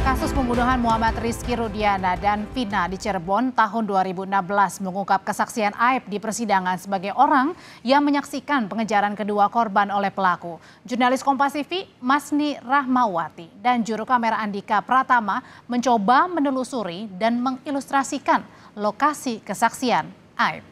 Kasus pembunuhan Muhammad Rizky Rudiana dan Vina di Cirebon tahun 2016 mengungkap kesaksian Aib di persidangan sebagai orang yang menyaksikan pengejaran kedua korban oleh pelaku. Jurnalis Kompas TV Masni Rahmawati dan juru kamera Andika Pratama mencoba menelusuri dan mengilustrasikan lokasi kesaksian Aib.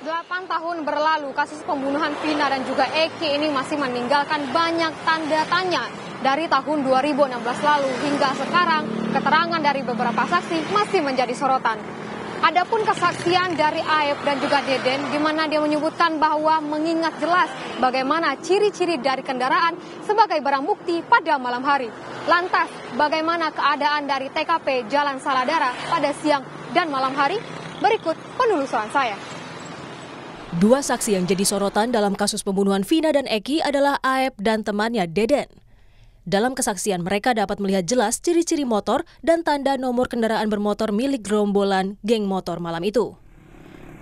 8 tahun berlalu, kasus pembunuhan Vina dan juga Eki ini masih meninggalkan banyak tanda tanya. Dari tahun 2016 lalu hingga sekarang, keterangan dari beberapa saksi masih menjadi sorotan. Adapun kesaksian dari Aib dan juga Deden, di mana dia menyebutkan bahwa mengingat jelas bagaimana ciri-ciri dari kendaraan sebagai barang bukti pada malam hari. Lantas, bagaimana keadaan dari TKP Jalan Saladara pada siang dan malam hari? Berikut penelusuran saya. Dua saksi yang jadi sorotan dalam kasus pembunuhan Vina dan Eki adalah Aib dan temannya Deden. Dalam kesaksian mereka dapat melihat jelas ciri-ciri motor dan tanda nomor kendaraan bermotor milik gerombolan geng motor malam itu.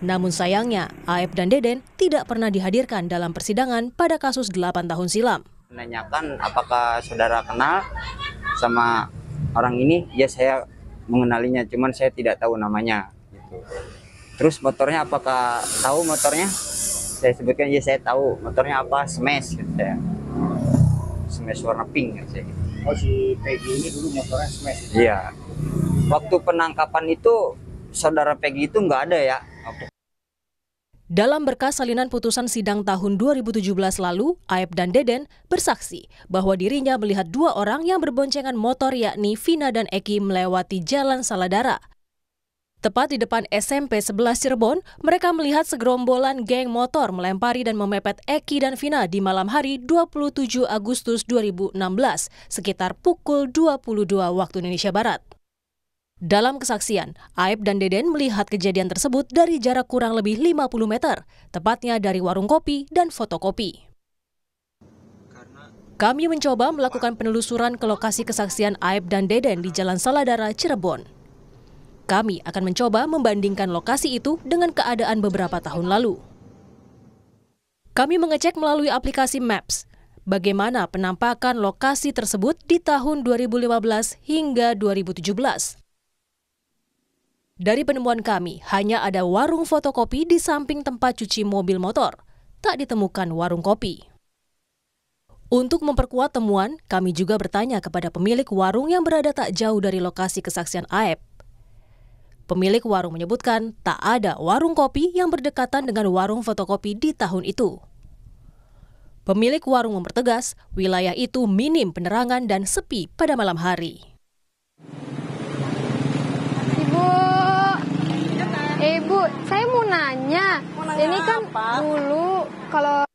Namun sayangnya, Aib dan Deden tidak pernah dihadirkan dalam persidangan pada kasus 8 tahun silam. Menanyakan apakah saudara kenal sama orang ini, ya saya mengenalinya, cuman saya tidak tahu namanya. Gitu. Terus motornya apakah tahu motornya? Saya sebutkan, ya saya tahu motornya apa, Smash gitu saya. Smash warna pink gitu. Oh, si Peggy ini dulu motornya Smash? Iya. Waktu penangkapan itu saudara Peggy itu nggak ada ya. Dalam berkas salinan putusan sidang tahun 2017 lalu, Aib dan Deden bersaksi bahwa dirinya melihat dua orang yang berboncengan motor yakni Vina dan Eki melewati Jalan Saladara. Tepat di depan SMP 11 Cirebon, mereka melihat segerombolan geng motor melempari dan memepet Eki dan Vina di malam hari 27 Agustus 2016, sekitar pukul 22 waktu Indonesia Barat. Dalam kesaksian, Aib dan Deden melihat kejadian tersebut dari jarak kurang lebih 50 meter, tepatnya dari warung kopi dan fotokopi. Kami mencoba melakukan penelusuran ke lokasi kesaksian Aib dan Deden di Jalan Saladara, Cirebon. Kami akan mencoba membandingkan lokasi itu dengan keadaan beberapa tahun lalu. Kami mengecek melalui aplikasi Maps bagaimana penampakan lokasi tersebut di tahun 2015 hingga 2017. Dari penemuan kami, hanya ada warung fotokopi di samping tempat cuci mobil motor. Tak ditemukan warung kopi. Untuk memperkuat temuan, kami juga bertanya kepada pemilik warung yang berada tak jauh dari lokasi kesaksian Aib. Pemilik warung menyebutkan tak ada warung kopi yang berdekatan dengan warung fotokopi di tahun itu. Pemilik warung mempertegas wilayah itu minim penerangan dan sepi pada malam hari. Ibu, saya mau nanya ini kan apa? Dulu kalau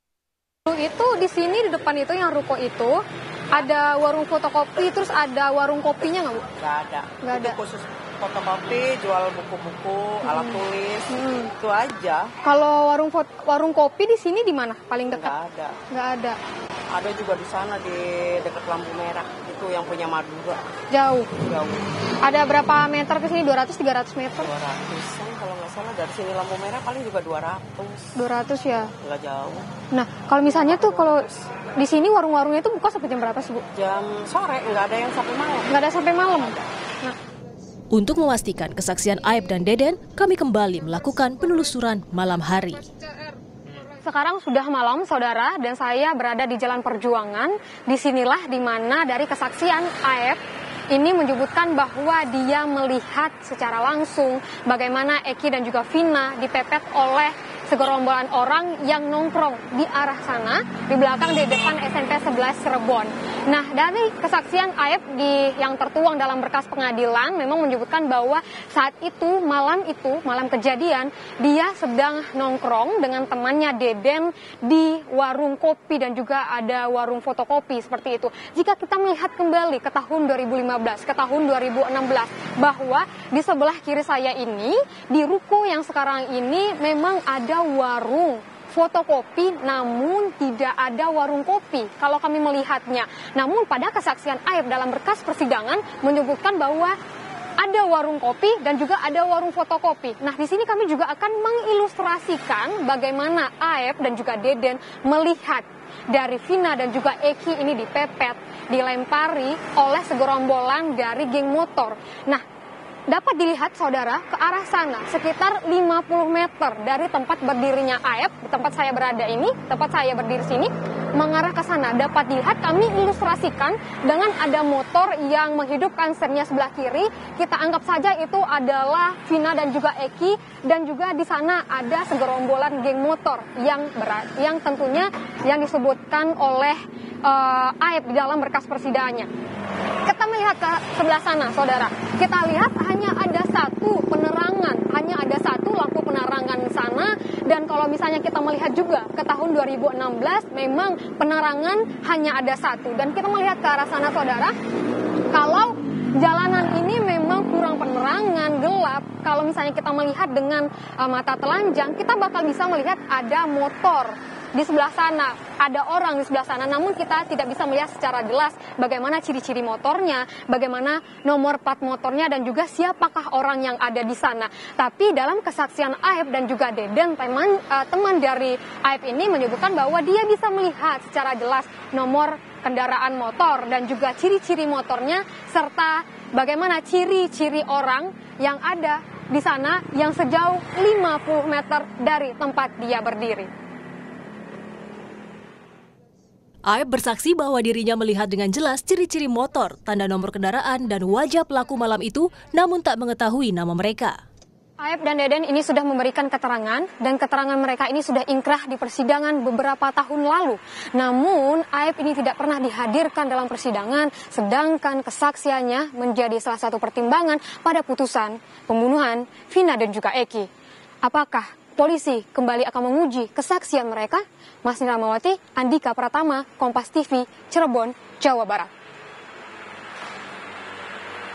itu di sini di depan itu yang ruko itu ada warung fotokopi, terus ada warung kopinya nggak, Bu? Nggak ada. Nggak ada. Khusus fotokopi, jual buku-buku, alat tulis, itu aja. Kalau warung kopi di sini di mana? Paling dekat? Nggak ada. Nggak ada. Ada juga di sana di dekat lampu merah, itu yang punya Madura. Jauh? Jauh. Ada berapa meter ke sini? 200-300 meter? 200-an kalau nggak salah, dari sini lampu merah paling juga 200. 200 ya? Nggak jauh. Nah, kalau misalnya tuh kalau di sini warung-warungnya itu buka sampai jam berapa sih, Bu? Jam sore, nggak ada yang sampai malam. Nggak ada sampai malam? Nah. Untuk memastikan kesaksian Aib dan Deden, kami kembali melakukan penelusuran malam hari. Sekarang sudah malam, saudara, dan saya berada di Jalan Perjuangan. Disinilah di mana dari kesaksian Aib ini menyebutkan bahwa dia melihat secara langsung bagaimana Eki dan juga Vina dipepet oleh segerombolan orang yang nongkrong di arah sana, di belakang di depan SMP 11 Cirebon. Nah, dari kesaksian Aib yang tertuang dalam berkas pengadilan memang menyebutkan bahwa saat itu, malam kejadian, dia sedang nongkrong dengan temannya Deden di warung kopi dan juga ada warung fotokopi seperti itu. Jika kita melihat kembali ke tahun 2015, ke tahun 2016, bahwa di sebelah kiri saya ini, di ruko yang sekarang ini memang ada warung fotokopi, namun tidak ada warung kopi kalau kami melihatnya. Namun pada kesaksian Aib dalam berkas persidangan menyebutkan bahwa ada warung kopi dan juga ada warung fotokopi. Nah, di sini kami juga akan mengilustrasikan bagaimana Aep dan juga Deden melihat dari Vina dan juga Eki ini dipepet, dilempari oleh segerombolan dari geng motor. Nah, dapat dilihat saudara ke arah sana sekitar 50 meter dari tempat berdirinya Aep, di tempat saya berada ini, tempat saya berdiri sini, mengarah ke sana. Dapat dilihat kami ilustrasikan dengan ada motor yang menghidupkan sernya sebelah kiri. Kita anggap saja itu adalah Vina dan juga Eki, dan juga di sana ada segerombolan geng motor yang tentunya yang disebutkan oleh Aep di dalam berkas persidangannya. Kita melihat ke sebelah sana, saudara. Kita lihat hanya ada satu penerangan, hanya ada satu lampu penerangan di sana. Dan kalau misalnya kita melihat juga ke tahun 2016, memang penerangan hanya ada satu. Dan kita melihat ke arah sana, saudara, kalau jalanan ini memang kurang penerangan, gelap. Kalau misalnya kita melihat dengan mata telanjang, kita bakal bisa melihat ada motor di sebelah sana, ada orang di sebelah sana, namun kita tidak bisa melihat secara jelas bagaimana ciri-ciri motornya, bagaimana nomor plat motornya, dan juga siapakah orang yang ada di sana. Tapi dalam kesaksian Aep dan juga Deden, teman dari Aep ini menyebutkan bahwa dia bisa melihat secara jelas nomor kendaraan motor dan juga ciri-ciri motornya, serta bagaimana ciri-ciri orang yang ada di sana yang sejauh 50 meter dari tempat dia berdiri. Aep bersaksi bahwa dirinya melihat dengan jelas ciri-ciri motor, tanda nomor kendaraan, dan wajah pelaku malam itu, namun tak mengetahui nama mereka. Aep dan Deden ini sudah memberikan keterangan, dan keterangan mereka ini sudah ingkrah di persidangan beberapa tahun lalu. Namun, Aep ini tidak pernah dihadirkan dalam persidangan, sedangkan kesaksiannya menjadi salah satu pertimbangan pada putusan pembunuhan Vina dan juga Eki. Apakah polisi kembali akan menguji kesaksian mereka? Masni Ramawati, Andika Pratama, Kompas TV, Cirebon, Jawa Barat.